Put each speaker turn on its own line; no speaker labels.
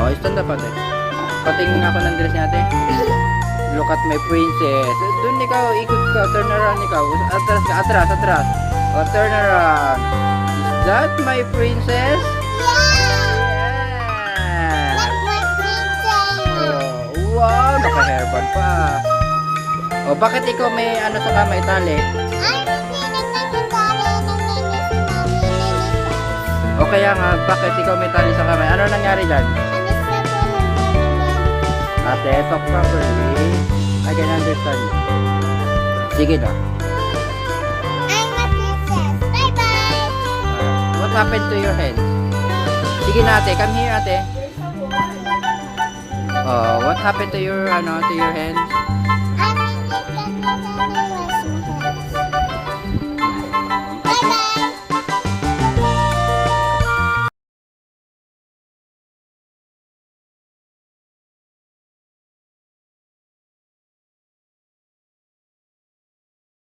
Oh, stand up ate. Patingin ako ng dress niya ate. Look at my princess. Doon ikaw, ikot ka. Turn around ikaw. Atras ka, atras. Oh, turn around. Is that my princess? Yeah!
That's my princess.
Oh, wow, naka-hairband pa. Oh, bakit ikaw may ano sa kamay tali? O kaya nga, bakit ikaw may tali sa kamay? Ano nangyari dyan? Ate, talk properly. I can understand you. Sige na.
I'm a princess. Bye-bye.
What happened to your hands? Sige na ate, come here ate. Oh, what happened to your hands?